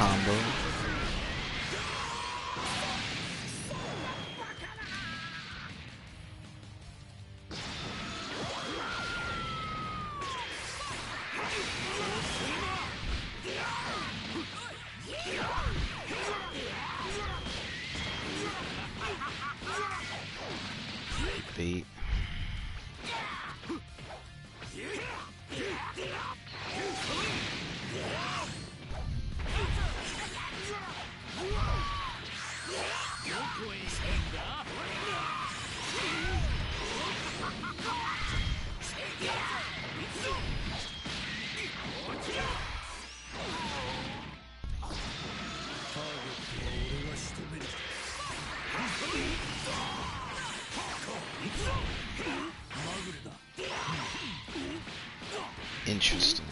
combo. Bait. Interesting.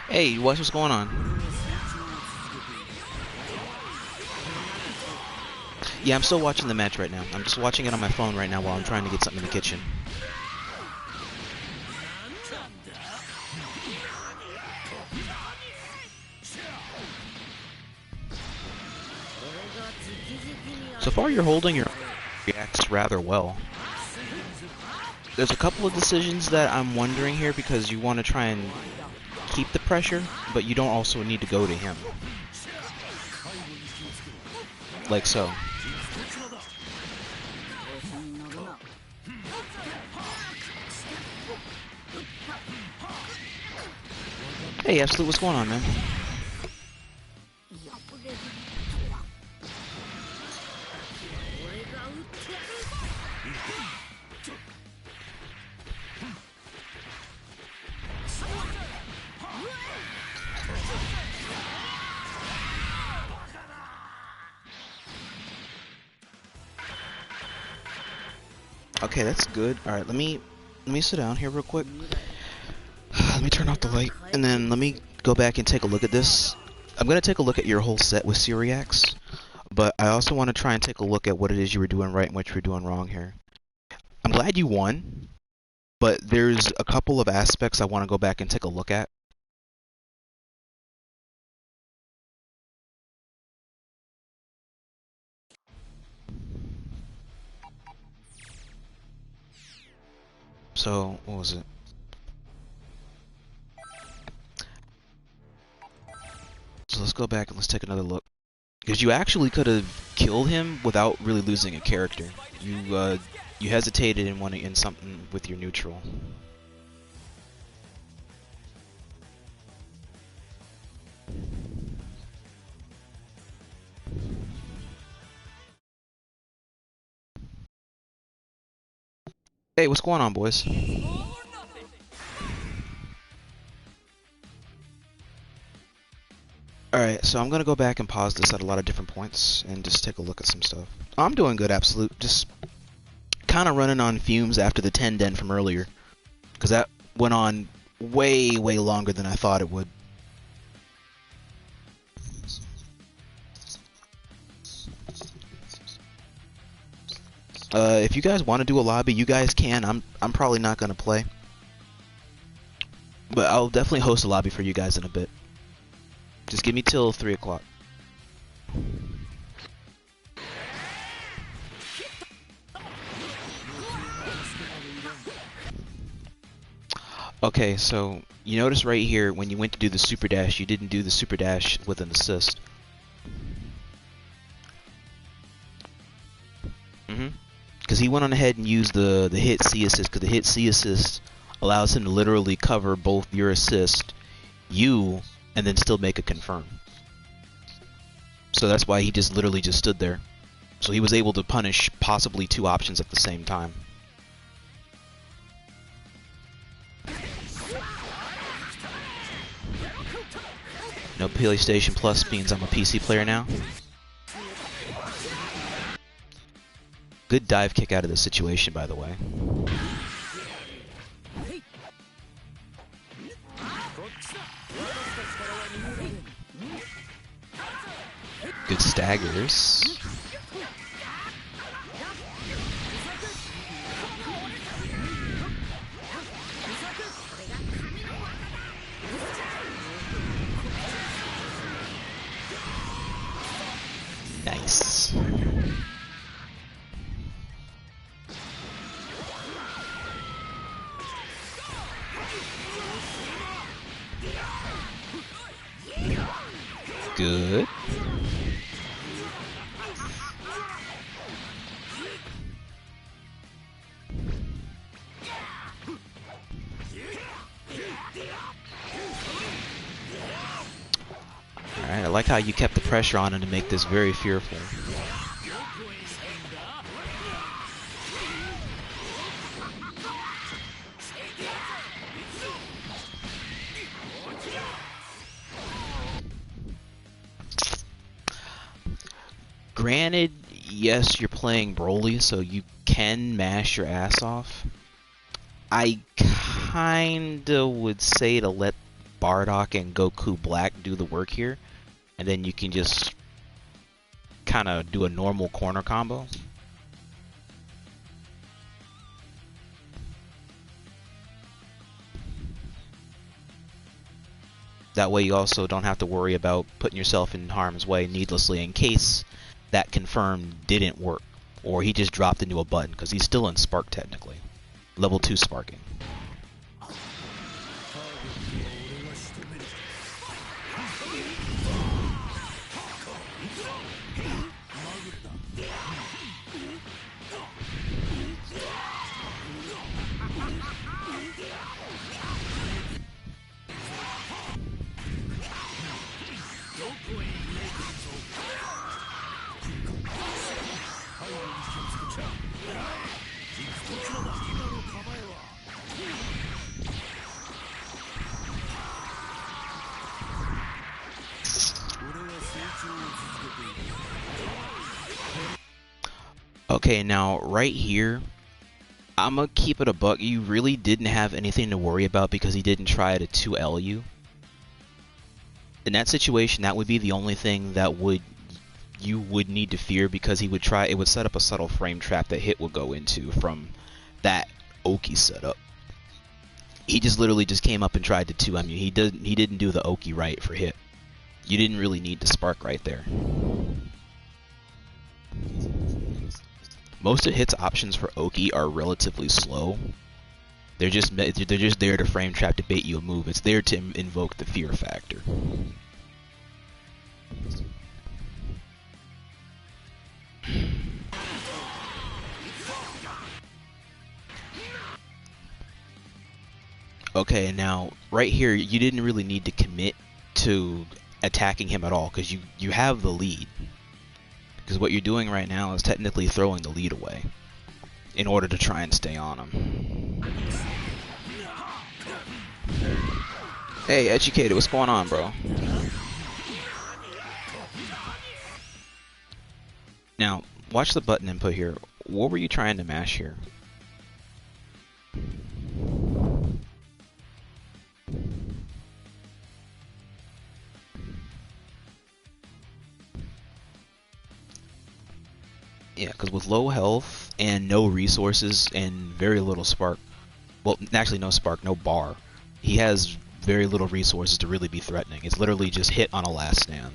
Hey, what's going on? Yeah, I'm still watching the match right now. I'm just watching it on my phone right now while I'm trying to get something in the kitchen. So far, you're holding your reacts rather well. There's a couple of decisions that I'm wondering here because you want to try and keep the pressure, but you don't also need to go to him. Like so. Hey, Absolute, what's going on, man? Okay, that's good. All right, let me sit down here real quick. Let me turn off the light, and then let me go back and take a look at this. I'm gonna take a look at your whole set with Seereax, but I also want to try and take a look at what it is you were doing right and what you were doing wrong here. I'm glad you won, but there's a couple of aspects I want to go back and take a look at. So, what was it? So let's go back and let's take another look. Because you actually could have killed him without really losing a character. You hesitated and wanted in something with your neutral. Hey, what's going on, boys? Alright, so I'm gonna go back and pause this at a lot of different points and just take a look at some stuff. I'm doing good, Absolute. Just kind of running on fumes after the 10 den from earlier. Because that went on way longer than I thought it would. If you guys want to do a lobby, you guys can. I'm probably not gonna play. But I'll definitely host a lobby for you guys in a bit. Just give me till 3 o'clock. Okay, so you notice right here when you went to do the super dash, you didn't do the super dash with an assist. Because he went on ahead and used the hit C assist, because the hit C assist allows him to literally cover both your assist, you, and then still make a confirm. So that's why he just literally just stood there. So he was able to punish possibly 2 options at the same time. No PlayStation Plus means I'm a PC player now. Good dive kick out of this situation, by the way. Good staggers. Nice. Good. Alright, I like how you kept the pressure on him to make this very fearful. Granted, yes, you're playing Broly, so you can mash your ass off. I kinda would say to let Bardock and Goku Black do the work here, and then you can just kinda do a normal corner combo. That way you also don't have to worry about putting yourself in harm's way needlessly in case that confirm didn't work, or he just dropped into a button, because he's still in Spark technically. Level 2 sparking. Okay, now right here, I'm gonna keep it a buck. You really didn't have anything to worry about because he didn't try to 2L you. In that situation, that would be the only thing that you would need to fear, because he would try. It would set up a subtle frame trap that Hit would go into from that Oki setup. He just literally just came up and tried to 2M you. He didn't do the Oki right for Hit. You didn't really need to spark right there. Most of Hit's options for Oki are relatively slow. They're just there to frame trap to bait you a move. It's there to invoke the fear factor. Okay, now right here you didn't really need to commit to attacking him at all, because you have the lead. Because what you're doing right now is technically throwing the lead away in order to try and stay on him. Hey, Educated, what's going on, bro? Now, watch the button input here. What were you trying to mash here? Yeah, because with low health and no resources and very little spark, well, actually no spark, no bar, he has very little resources to really be threatening. It's literally just Hit on a last stand.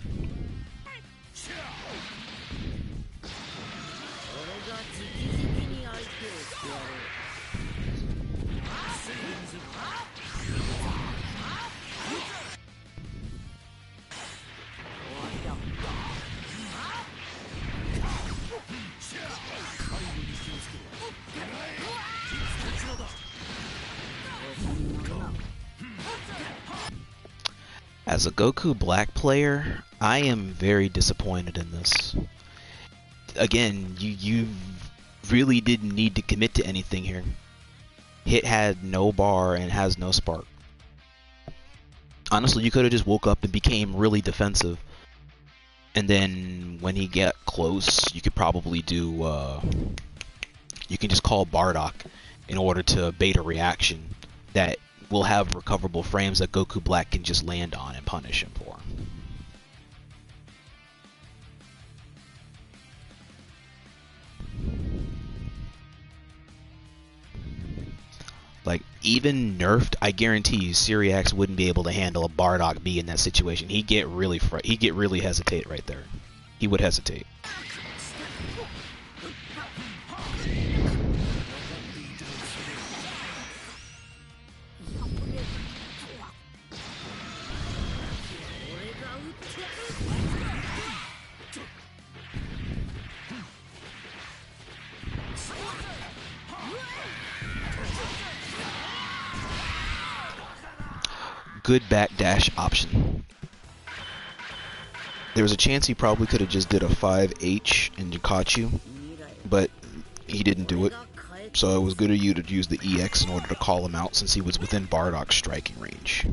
As a Goku Black player, I am very disappointed in this. Again, you really didn't need to commit to anything here. Hit had no bar and has no spark. Honestly, you could have just woke up and became really defensive. And then when he got close, you could probably do, you can just call Bardock in order to bait a reaction that will have recoverable frames that Goku Black can just land on and punish him for. Like, even nerfed, I guarantee you, Seereax wouldn't be able to handle a Bardock B in that situation. He'd get really hesitate right there. He would hesitate. Good backdash option. There was a chance he probably could have just did a 5H and caught you, but he didn't do it. So it was good of you to use the EX in order to call him out since he was within Bardock's striking range.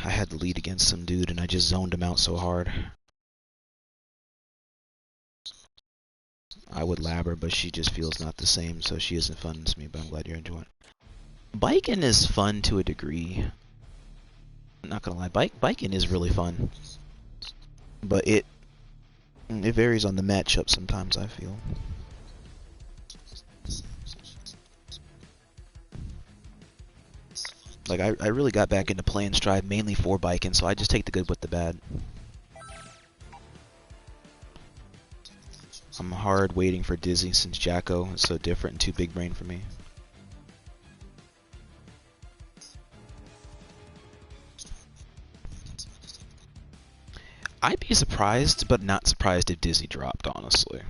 I had the lead against some dude and I just zoned him out so hard. I would lab her, but she just feels not the same, so she isn't fun to me, but I'm glad you're enjoying it. Biking is fun to a degree. I'm not gonna lie, biking is really fun. But it varies on the matchup sometimes, I feel. Like, I really got back into playing Strive mainly for biking, so I just take the good with the bad. I'm hard waiting for Dizzy since Jacko is so different and too big brain for me. I'd be surprised, but not surprised if Dizzy dropped, honestly.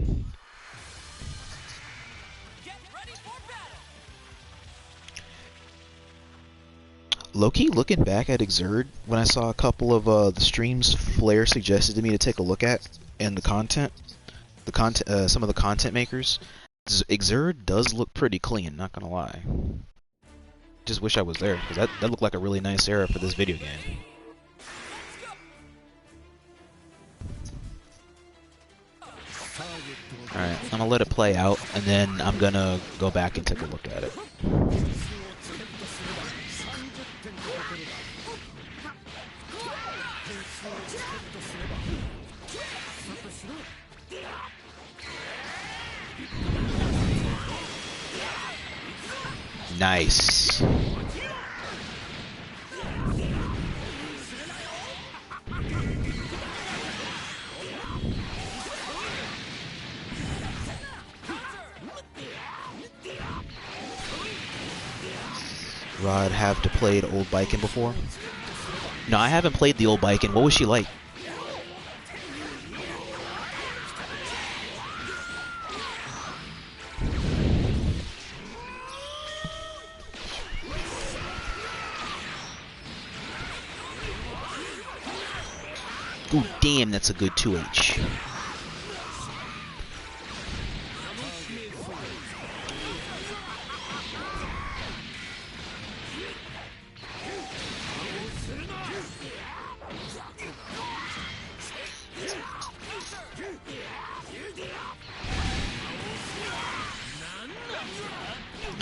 Low-key, looking back at Exerd, when I saw a couple of the streams Flair suggested to me to take a look at, and some of the content makers, Exerd does look pretty clean, not gonna lie. Just wish I was there, because that looked like a really nice era for this video game. Alright, I'm gonna let it play out, and then I'm gonna go back and take a look at it. Nice. Rod have to played old Biken before? No, I haven't played the old Biken. What was she like? Ooh, damn, that's a good 2H.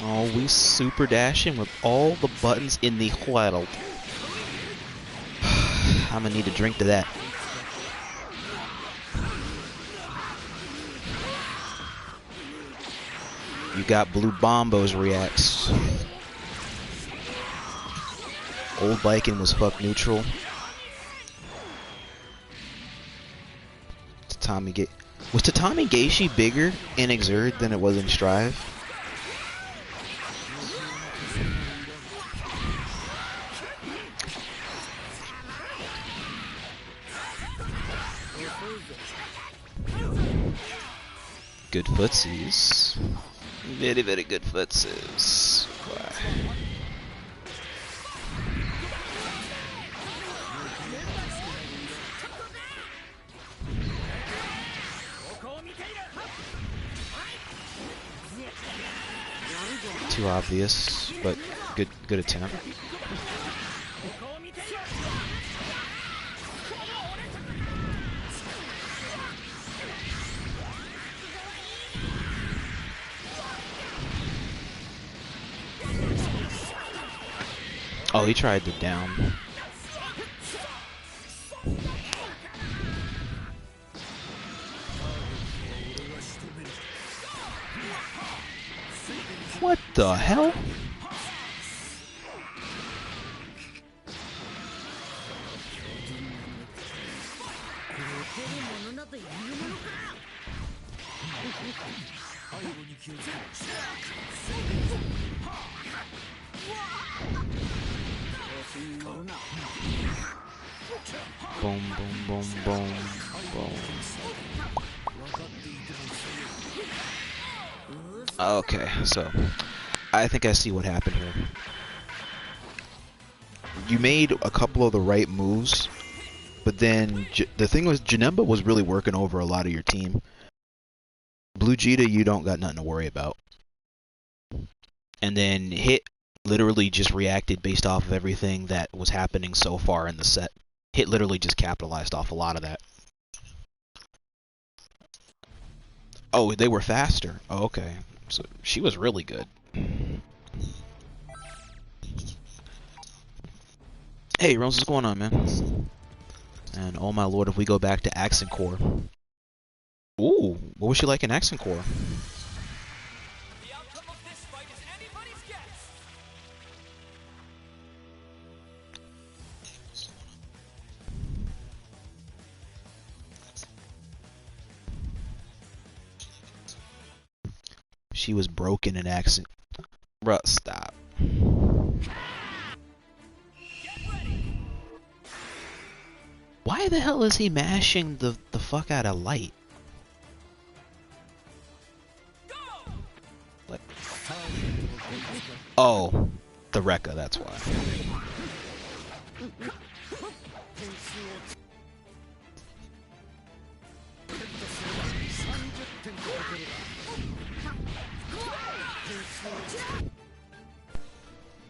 Oh, we super dashing with all the buttons in the world. I'm gonna need a drink to that. You got Blue Bombo's reacts. Old Biken was fuck neutral. Was Tatami Geishi bigger in Exerd than it was in Strive? Good footsies. Very, very good footsies. Wow. Too obvious, but good attempt. Oh, he tried the down. What the hell? Boom, boom, boom, boom, boom. Okay, so I think I see what happened here. You made a couple of the right moves, but then the thing was, Janemba was really working over a lot of your team. Blue Jita, you don't got nothing to worry about. And then Hit literally just reacted based off of everything that was happening so far in the set. Hit literally just capitalized off a lot of that. Oh, they were faster. Oh, okay. So she was really good. Hey, Rose, what's going on, man? And oh my lord, if we go back to Accent Core. Ooh, what was she like in Accent Core? The outcome of this fight is anybody's guess. She was broken in Accent. Bruh, stop. Why the hell is he mashing the fuck out of light? Like, oh, the Rekka, that's why.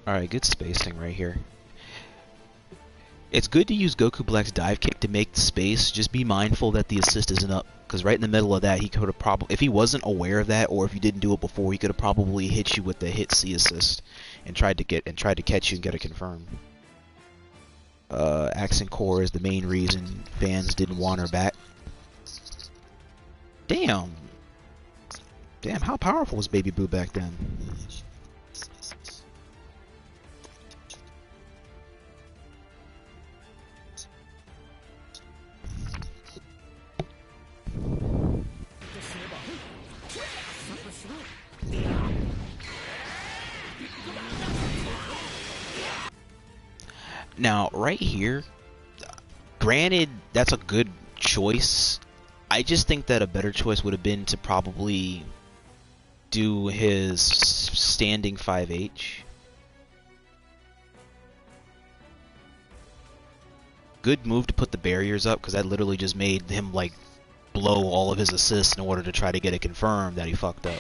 Alright, good spacing right here. It's good to use Goku Black's dive kick to make the space. Just be mindful that the assist isn't up, because right in the middle of that, he could have probably, if he wasn't aware of that, or if you didn't do it before, he could have probably hit you with the hit C assist and tried to catch you and get it confirmed. Accent Core is the main reason fans didn't want her back. Damn, how powerful was Baby Boo back then? Now, right here, granted, that's a good choice. I just think that a better choice would have been to probably do his standing 5H. Good move to put the barriers up, because that literally just made him, like, blow all of his assists in order to try to get it confirmed that he fucked up.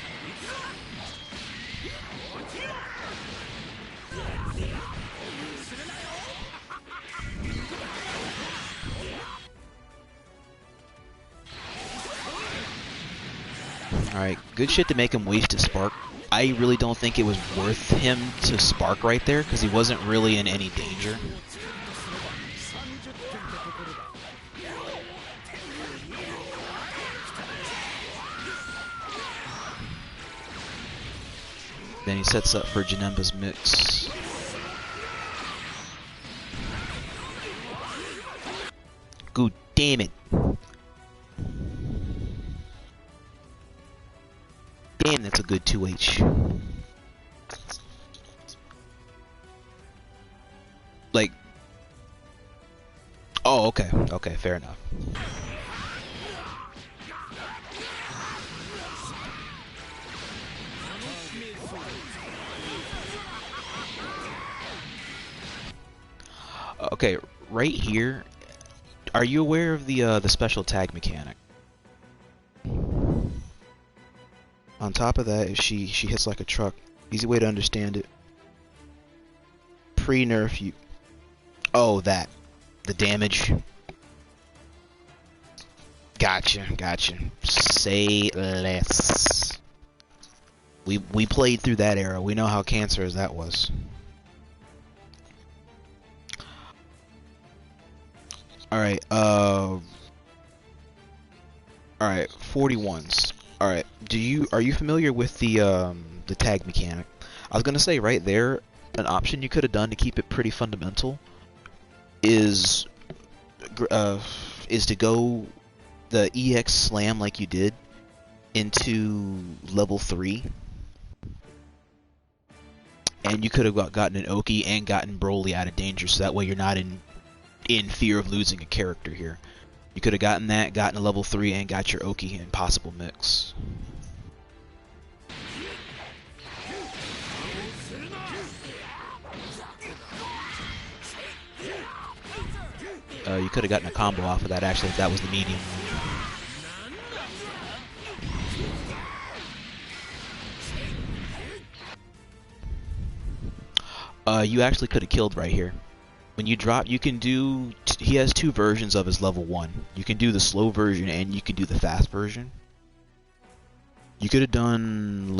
Alright, good shit to make him waste his spark. I really don't think it was worth him to spark right there, because he wasn't really in any danger. Then he sets up for Janemba's mix. Good damn it. Damn, that's a good 2H. Like, oh, okay, okay, fair enough. Okay, right here, are you aware of the special tag mechanic? On top of that, if she hits like a truck, easy way to understand it. Pre-nerf you. Oh, that. The damage. Gotcha. Say less. We played through that era. We know how cancerous that was. Alright, alright, 41s. All right. Are you familiar with the tag mechanic? I was gonna say right there, an option you could have done to keep it pretty fundamental is to go the EX slam like you did into level 3, and you could have gotten an Oki and gotten Broly out of danger, so that way you're not in fear of losing a character here. You could have gotten that, gotten a level 3, and got your Oki in possible mix. You could have gotten a combo off of that, actually, if that was the medium one. You actually could have killed right here. When you drop, you can do... He has 2 versions of his level 1. You can do the slow version and you can do the fast version. You could have done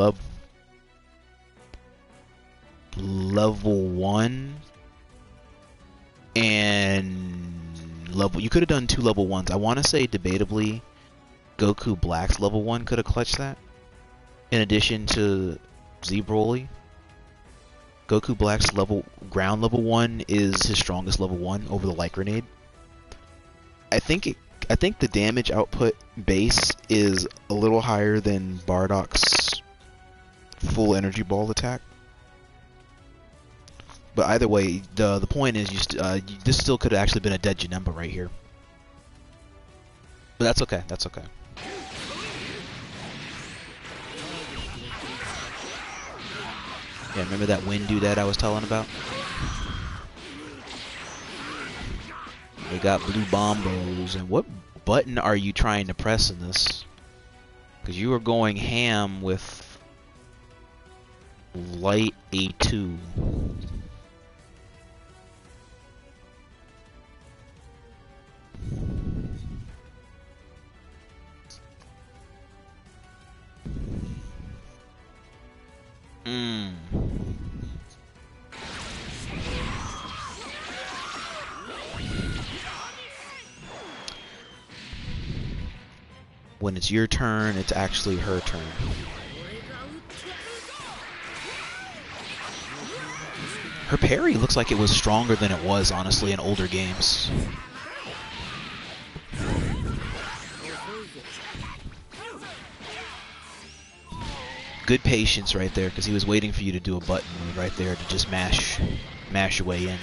level 1 and you could have done 2 level 1s. I want to say debatably Goku Black's level 1 could have clutched that. In addition to Z Broly. Goku Black's ground level 1 is his strongest level 1 over the light grenade. I think the damage output base is a little higher than Bardock's full energy ball attack. But either way, the point is, this still could have actually been a dead Janemba right here. But that's okay. That's okay. Yeah, remember that wind dude I was telling about? We got blue bombos, and what button are you trying to press in this? Because you are going ham with light A2. When it's your turn, it's actually her turn. Her parry looks like it was stronger than it was, honestly, in older games. Good patience right there, because he was waiting for you to do a button move right there to just mash your way in.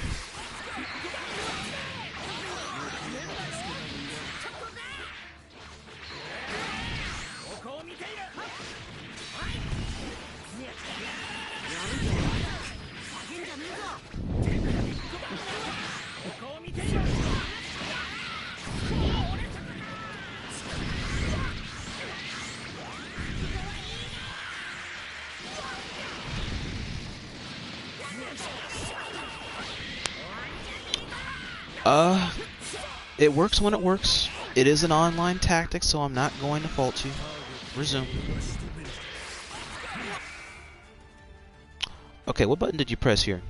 It works when it works. It is an online tactic, so I'm not going to fault you. Resume. Okay, what button did you press here?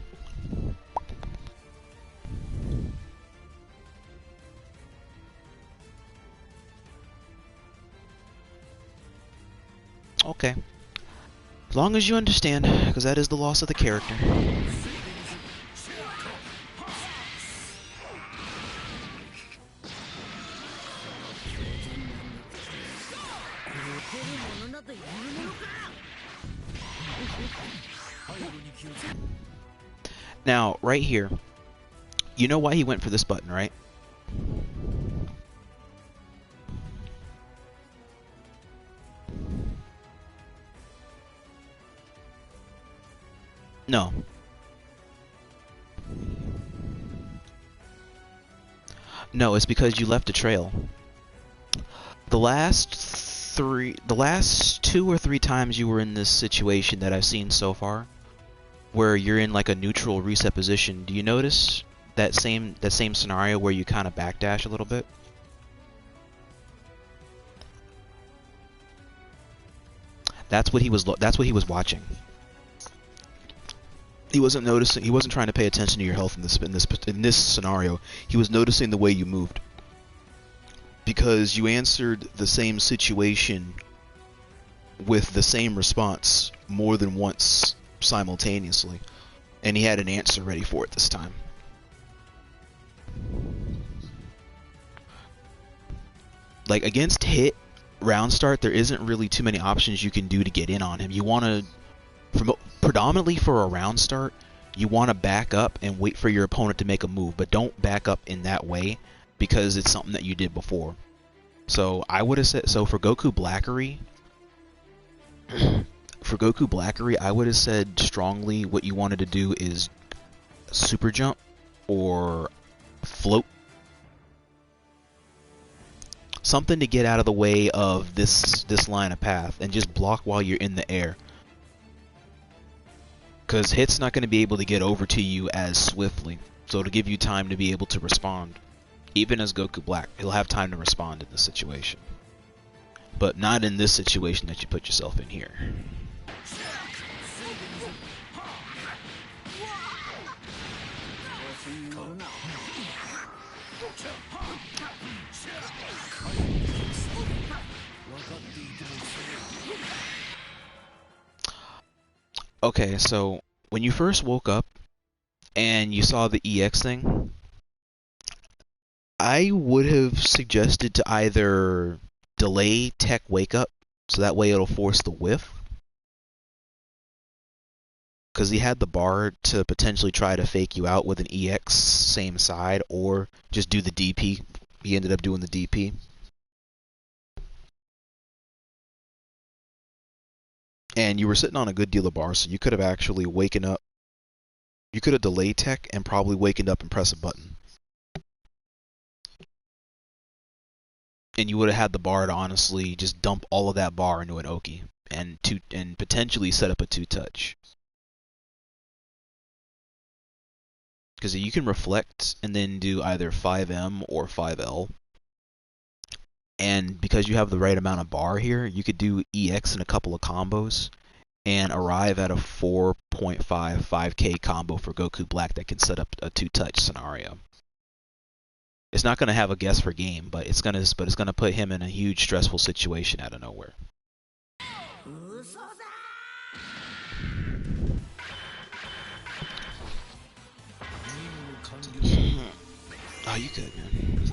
Okay. As long as you understand, because that is the loss of the character. Now, right here, you know why he went for this button, right? No. No, it's because you left a trail. The last 2 or 3 times you were in this situation that I've seen so far, where you're in like a neutral reset position, do you notice that same scenario where you kind of backdash a little bit? That's what he was watching. He wasn't noticing. He wasn't trying to pay attention to your health in this scenario. He was noticing the way you moved, because you answered the same situation with the same response more than once simultaneously, and he had an answer ready for it this time. Like against hit round start, there isn't really too many options you can do to get in on him. You want to, predominantly for a round start, you want to back up and wait for your opponent to make a move, but don't back up in that way because it's something that you did before. So I would have said, so for Goku Blackery, I would have said strongly what you wanted to do is super jump or float. Something to get out of the way of this line of path and just block while you're in the air. Because hit's not going to be able to get over to you as swiftly, so to give you time to be able to respond. Even as Goku Black, he'll have time to respond in this situation. But not in this situation that you put yourself in here. Okay, so when you first woke up and you saw the EX thing, I would have suggested to either delay tech wake up, so that way it'll force the whiff, because he had the bar to potentially try to fake you out with an EX same side, or just do the DP. He ended up doing the DP. And you were sitting on a good deal of bars, so you could have actually waken up. You could have delayed tech and probably wakened up and press a button. And you would have had the bar to honestly just dump all of that bar into an Oki and potentially set up a 2-touch. Because you can reflect and then do either 5M or 5L. And because you have the right amount of bar here, you could do EX in a couple of combos and arrive at a 4.5 5K combo for Goku Black that can set up a 2-touch scenario. It's not going to have a guess for game, but it's going to put him in a huge stressful situation out of nowhere. Oh, you good, man.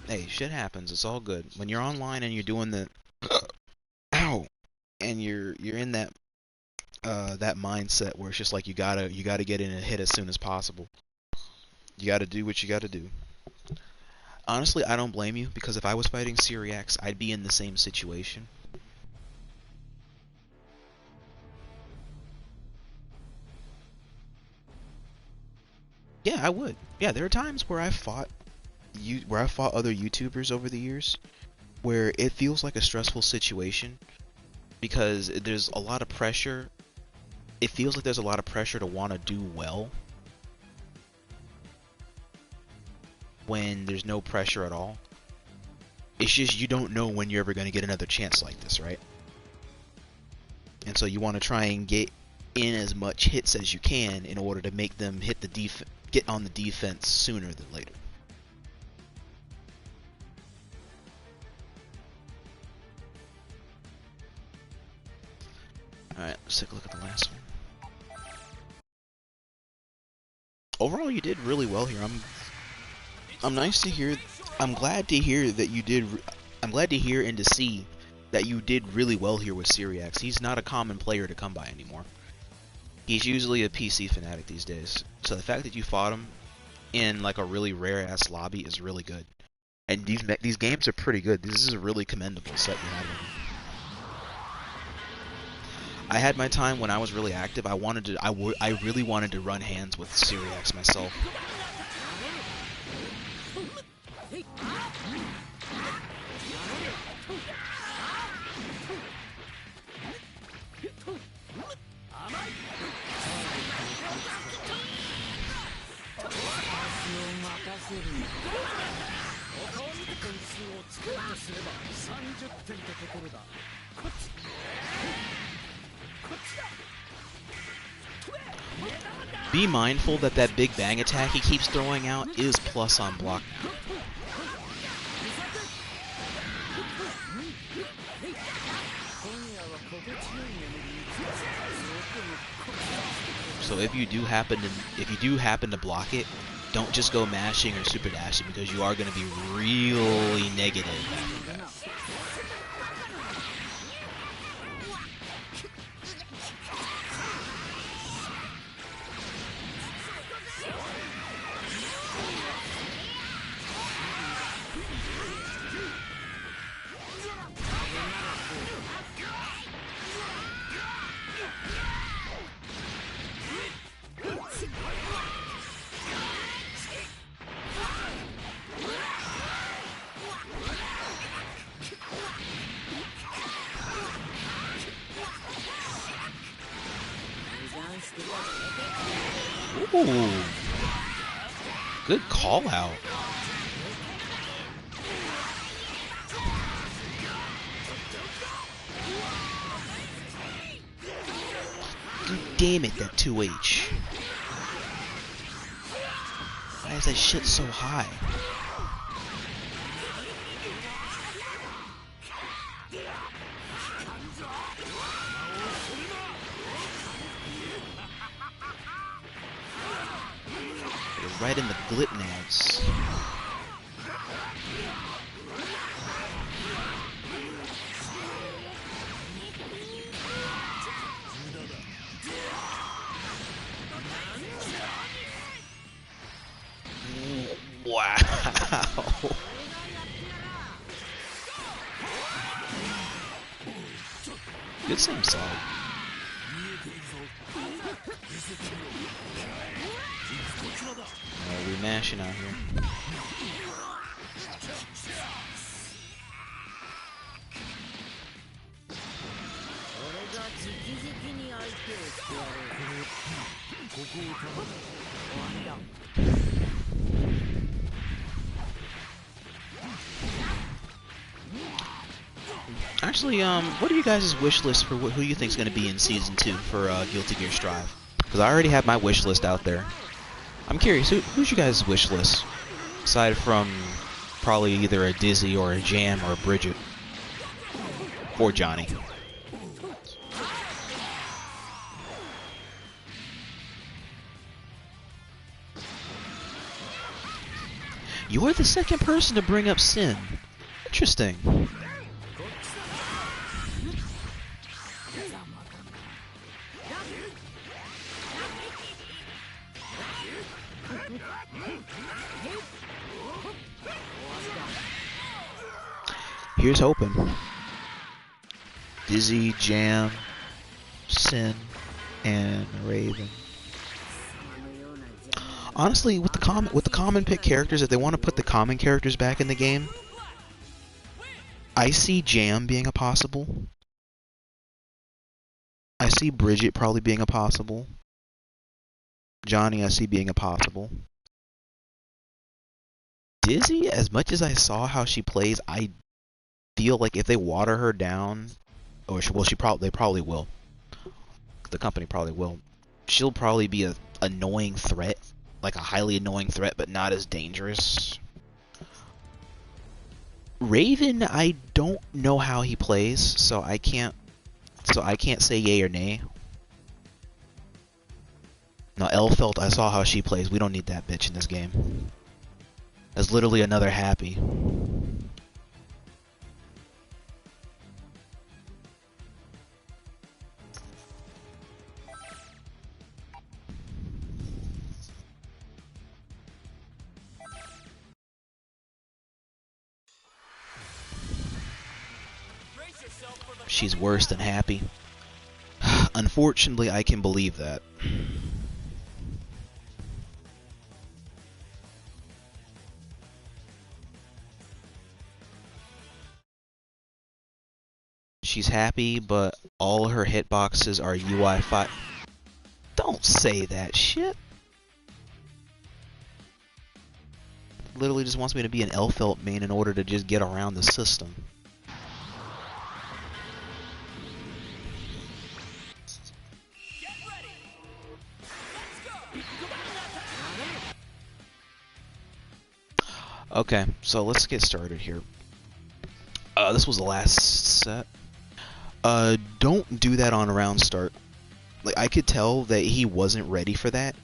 Hey, shit happens. It's all good. When you're online and you're doing the ow, and you're in that mindset where it's just like you gotta get in and hit as soon as possible. You gotta do what you gotta do. Honestly, I don't blame you, because if I was fighting Seereax, I'd be in the same situation. Yeah, I would. Yeah, there are times where I've fought other YouTubers over the years where it feels like a stressful situation because there's a lot of pressure. It feels like there's a lot of pressure to want to do well when there's no pressure at all. It's just you don't know when you're ever going to get another chance like this, right? And so you want to try and get in as much hits as you can in order to make them get on the defense sooner than later. Alright, let's take a look at the last one. Overall, you did really well here. I'm glad to hear that you did. I'm glad to hear and to see that you did really well here with Seereax. He's not a common player to come by anymore. He's usually a PC fanatic these days. So the fact that you fought him in like a really rare ass lobby is really good. And these games are pretty good. This is a really commendable set you have with him. I had my time when I was really active. I really wanted to run hands with Seereax myself. Be mindful that that big bang attack he keeps throwing out is plus on block now. So if you do happen to block it, don't just go mashing or super dashing because you are going to be really negative after that. Ooh, good call out. God damn it, that 2H. Why is that shit so high? Right in the glitnads. Wow. Good same song. We're mashing out here. Actually, what are you guys' wish list for who you think is going to be in Season 2 for Guilty Gear Strive? Because I already have my wish list out there. I'm curious, who's you guys' wish list? Aside from probably either a Dizzy or a Jam or a Bridget. Or Johnny. You're the second person to bring up Sin. Interesting. Here's hoping. Dizzy, Jam, Sin, and Raven. Honestly, with the common pick characters, if they want to put the common characters back in the game, I see Jam being a possible. I see Bridget probably being a possible. Johnny, I see being a possible. Dizzy, as much as I saw how she plays, I feel like if they water her down, or they probably will. The company probably will. She'll probably be a annoying threat, like a highly annoying threat, but not as dangerous. Raven, I don't know how he plays, so I can't say yay or nay. Now, Elfelt, I saw how she plays. We don't need that bitch in this game. That's literally another Happy. She's worse than Happy. Unfortunately, I can believe that. She's Happy, but all her hitboxes are UI5. Don't say that shit. Literally just wants me to be an Elfelt main in order to just get around the system. Okay, so let's get started here. This was the last set. Don't do that on round start. Like, I could tell that he wasn't ready for that.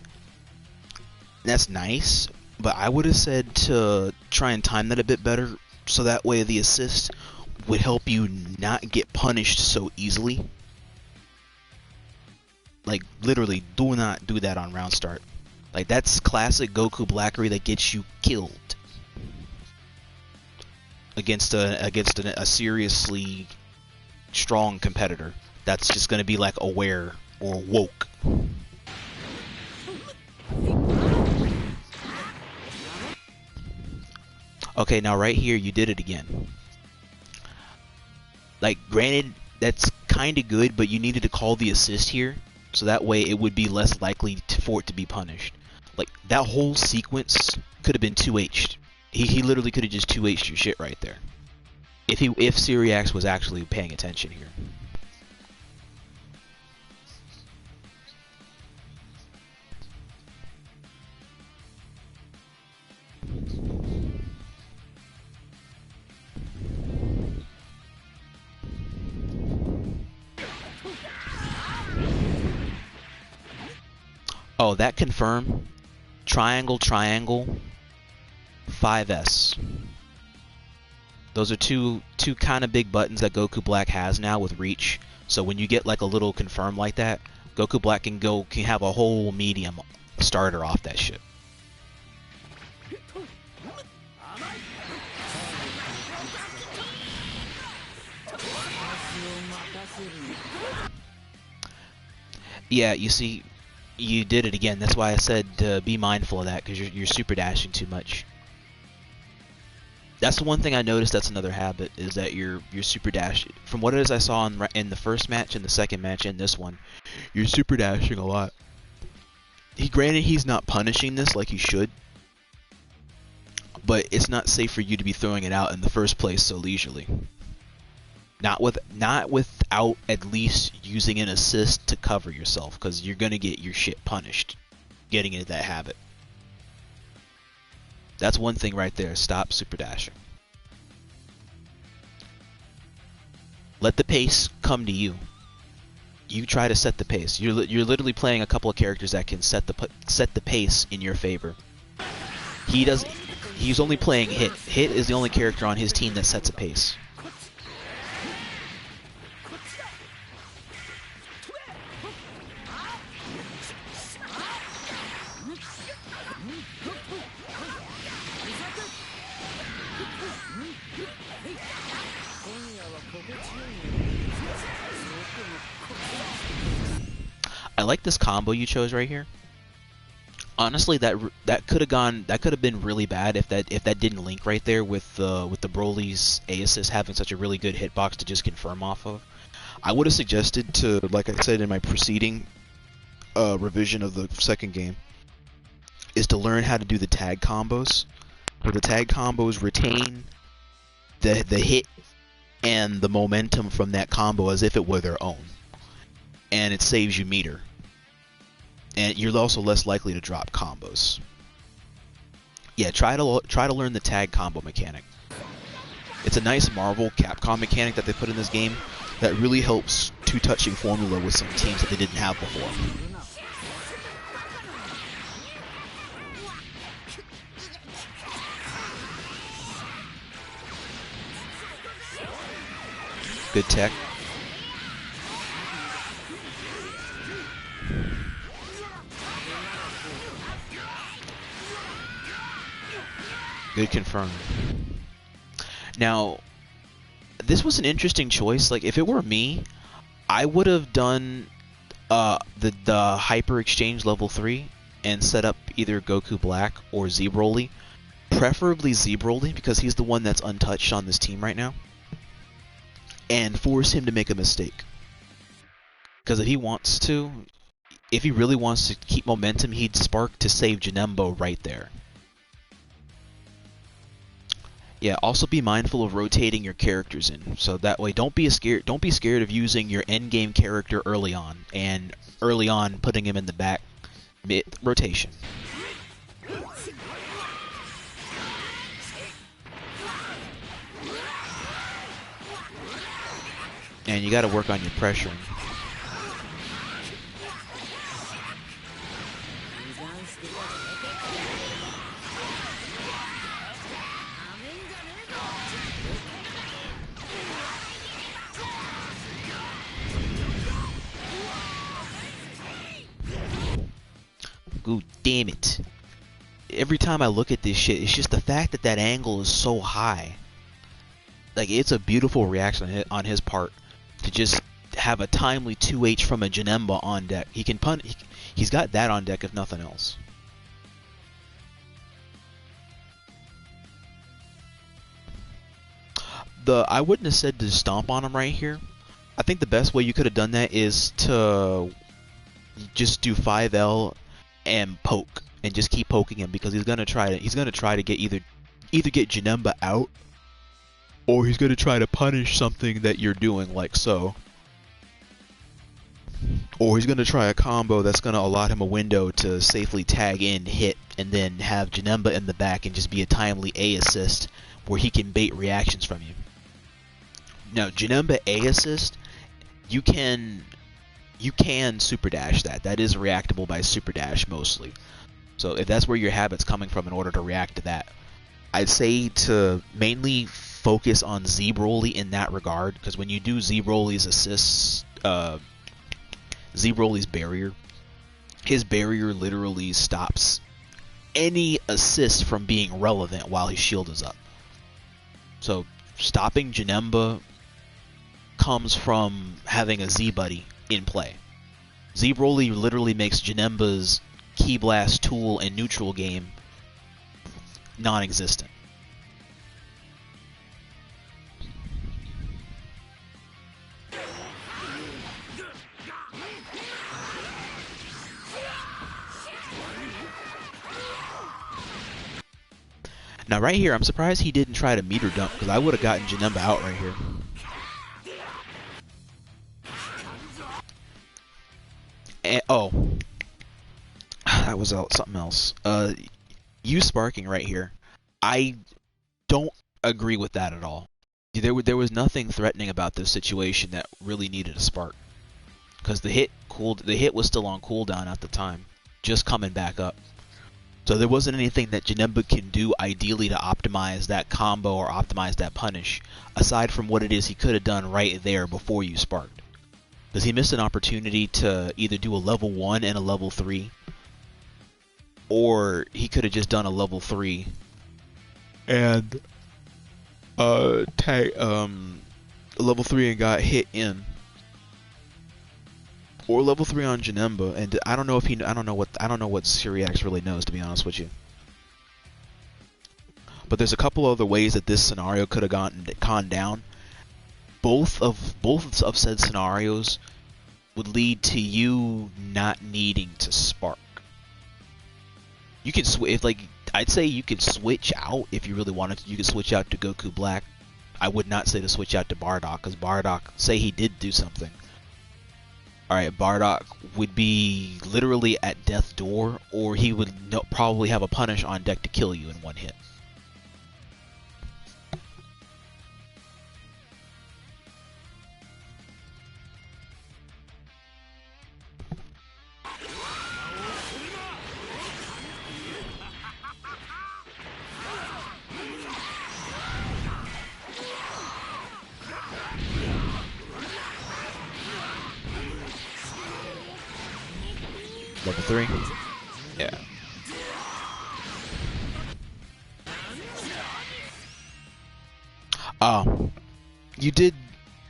That's nice, but I would have said to try and time that a bit better, so that way the assist would help you not get punished so easily. Like, literally, do not do that on round start. Like, that's classic Goku Blackery that gets you killed against a seriously strong competitor that's just going to be like aware or woke. Okay, now right here you did it again. Like, granted, that's kind of good, but you needed to call the assist here, so that way it would be less likely for it to be punished. Like, that whole sequence could have been 2H'd. He literally could have just 2H'd your shit right there. If Seereax was actually paying attention here. Oh, that confirm. Triangle, triangle. 5S. Those are two kind of big buttons that Goku Black has now with reach. So when you get like a little confirm like that, Goku Black can have a whole medium starter off that shit. Yeah, you see, you did it again. That's why I said be mindful of that, because you're super dashing too much. That's the one thing I noticed. That's another habit, is that you're super dashing. From what it is I saw in the first match and the second match and this one, you're super dashing a lot. Granted, he's not punishing this like he should, but it's not safe for you to be throwing it out in the first place so leisurely. Not without at least using an assist to cover yourself, because you're gonna get your shit punished getting into that habit. That's one thing right there. Stop super dashing. Let the pace come to you. You try to set the pace. You're literally playing a couple of characters that can set the pace in your favor. He's only playing Hit. Hit is the only character on his team that sets a pace. I like this combo you chose right here. Honestly, that could have been really bad if that didn't link right there with the Broly's A assist having such a really good hitbox to just confirm off of. I would have suggested to, like I said in my preceding revision of the second game, is to learn how to do the tag combos, where the tag combos retain the hit and the momentum from that combo as if it were their own, and it saves you meter. And you're also less likely to drop combos. Yeah, try to learn the tag combo mechanic. It's a nice Marvel Capcom mechanic that they put in this game that really helps two-touching formula with some teams that they didn't have before. Good tech. Good confirm. Now, this was an interesting choice. Like, if it were me, I would have done the Hyper Exchange level 3 and set up either Goku Black or Z Broly. Preferably Z Broly, because he's the one that's untouched on this team right now. And force him to make a mistake. Because if he really wants to keep momentum, he'd spark to save Janembo right there. Yeah, also be mindful of rotating your characters in, so that way don't be scared of using your endgame character early on, and early on putting him in the back mid rotation. And you got to work on your pressuring. Ooh, damn it. Every time I look at this shit, it's just the fact that that angle is so high. Like, it's a beautiful reaction on his part to just have a timely 2H from a Janemba on deck. He can punt. He's got that on deck if nothing else. I wouldn't have said to stomp on him right here. I think the best way you could have done that is to just do 5L and poke and just keep poking him, because he's gonna try to get either get Janemba out, or he's gonna try to punish something that you're doing, like so. Or he's gonna try a combo that's gonna allot him a window to safely tag in, hit, and then have Janemba in the back and just be a timely A assist where he can bait reactions from you. Now, Janemba A assist, you can super dash that. That is reactable by super dash mostly. So if that's where your habit's coming from in order to react to that, I'd say to mainly focus on Z Broly in that regard, because when you do Z Broly's assists, Z Broly's barrier, his barrier literally stops any assist from being relevant while his shield is up. So stopping Janemba comes from having a Z buddy in play. Z Broly literally makes Janemba's Ki Blast tool and neutral game non-existent. Now right here, I'm surprised he didn't try to meter dump, because I would have gotten Janemba out right here. And, oh, that was something else. You sparking right here, I don't agree with that at all. There was nothing threatening about this situation that really needed a spark, because the hit was still on cooldown at the time, just coming back up. So there wasn't anything that Janemba can do ideally to optimize that combo or optimize that punish, aside from what it is he could have done right there before you sparked. Because he missed an opportunity to either do a level 1 and a level 3, or he could have just done a level 3 and level 3 and got hit in, or level 3 on Janemba. And I don't know what Seereax really knows, to be honest with you. But there's a couple other ways that this scenario could have gone down. Both of said scenarios would lead to you not needing to spark. You can I'd say you could switch out if you really wanted to. You could switch out to Goku Black. I would not say to switch out to Bardock, because Bardock, say he did do something. Alright, Bardock would be literally at death's door, or he would probably have a punish on deck to kill you in one hit. Level 3? Yeah.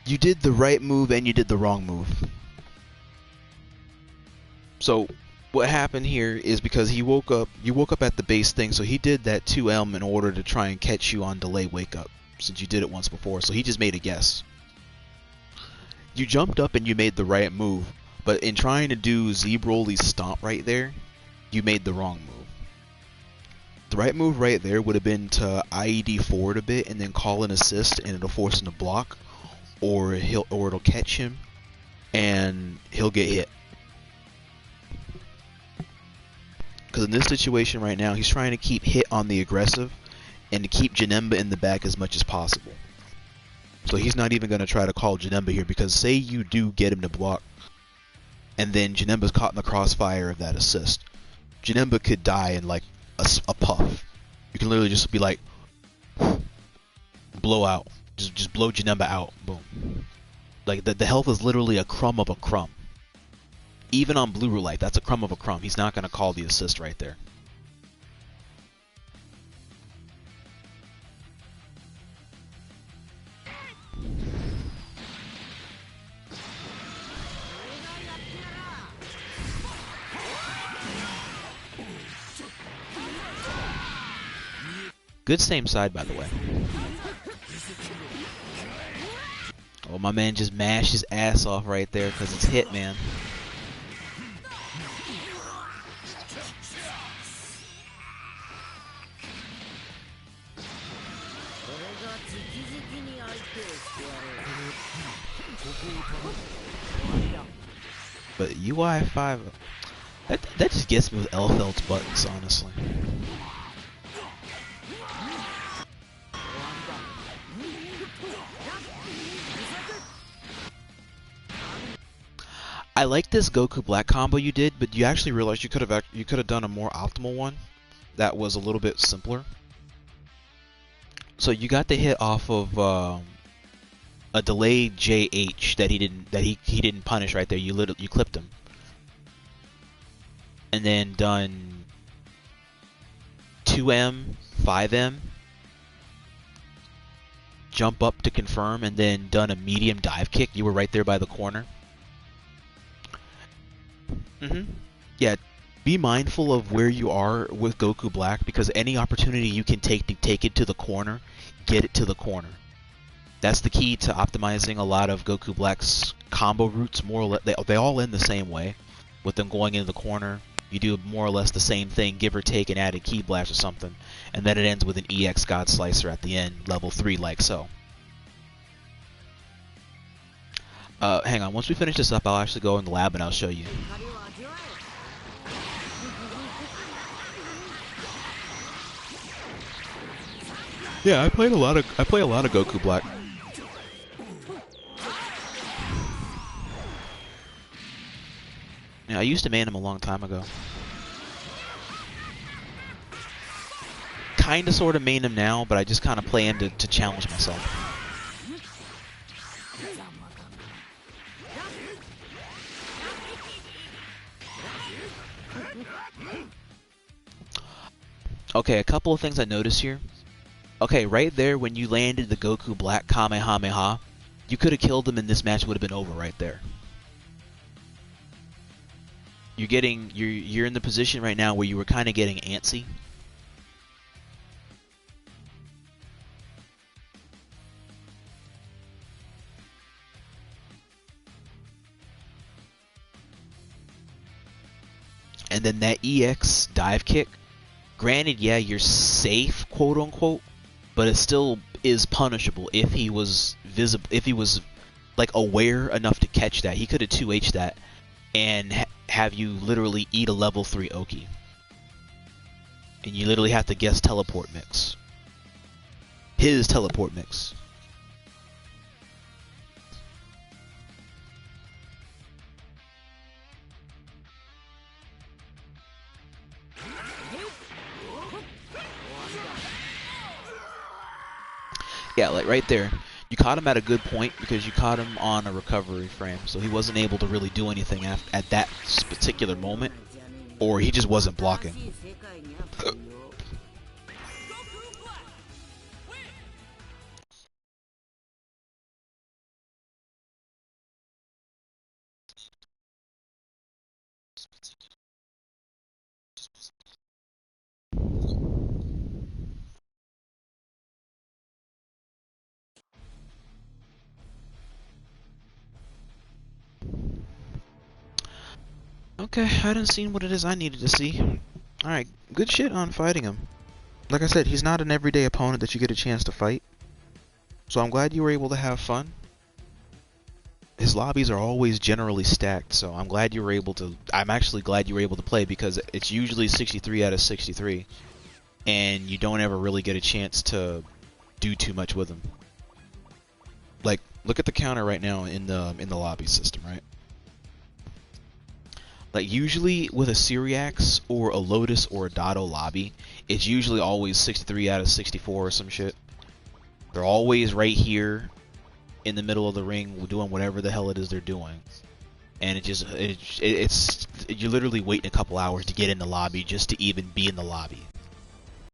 You did the right move and you did the wrong move. So what happened here is, because you woke up at the base thing, so he did that 2M in order to try and catch you on delay wake up, since you did it once before, so he just made a guess. You jumped up and you made the right move, but in trying to do Z Broly's stomp right there, you made the wrong move. The right move right there would have been to IED forward a bit and then call an assist, and it'll force him to block, or it'll catch him and he'll get hit. Because in this situation right now, he's trying to keep hit on the aggressive and to keep Janemba in the back as much as possible. So he's not even going to try to call Janemba here, because say you do get him to block, and then Janemba's caught in the crossfire of that assist. Janemba could die in like a puff. You can literally just be like, blow out. Just blow Janemba out. Boom. Like the health is literally a crumb of a crumb. Even on Blue Roulette, that's a crumb of a crumb. He's not going to call the assist right there. Good same side, by the way. Oh, my man just mashed his ass off right there because it's hit, man. But UI 5, that just gets me with Elfeld's buttons, honestly. I like this Goku Black combo you did, but you actually realized you could have done a more optimal one that was a little bit simpler. So you got the hit off of a delayed JH that he didn't punish right there. You clipped him, and then done 2M, 5M, jump up to confirm, and then done a medium dive kick. You were right there by the corner. Yeah, be mindful of where you are with Goku Black, because any opportunity you can take to take it to the corner, get it to the corner. That's the key to optimizing a lot of Goku Black's combo routes. More or less, they all end the same way. With them going into the corner, you do more or less the same thing, give or take an added Ki Blast or something, and then it ends with an EX God Slicer at the end, level 3, like so. Hang on, once we finish this up, I'll actually go in the lab and I'll show you. Yeah, I play a lot of Goku Black. Yeah, I used to main him a long time ago. Kinda sorta main him now, but I just kinda play him to challenge myself. Okay, a couple of things I noticed here. Okay, right there when you landed the Goku Black Kamehameha, you could have killed him and this match would have been over right there. You're in the position right now where you were kind of getting antsy. And then that EX dive kick, granted, yeah, you're safe, quote unquote, but it still is punishable if he was visible, if he was like aware enough to catch that. He could have 2H that and have you literally eat a level 3 Oki. And you literally have to guess teleport mix. His teleport mix. Yeah, like right there. You caught him at a good point because you caught him on a recovery frame, so he wasn't able to really do anything at that particular moment, or he just wasn't blocking. Okay, I hadn't seen what it is I needed to see. Alright, good shit on fighting him. Like I said, he's not an everyday opponent that you get a chance to fight. So I'm glad you were able to have fun. His lobbies are always generally stacked, so I'm glad you were able to... I'm actually glad you were able to play, because it's usually 63 out of 63. And you don't ever really get a chance to do too much with him. Look at the counter right now in the lobby system, right? Like usually with a Seereax or a Lotus or a Dotto lobby, it's usually always 63 out of 64 or some shit. They're always right here in the middle of the ring doing whatever the hell it is they're doing. And it's you're literally waiting a couple hours to get in the lobby just to even be in the lobby.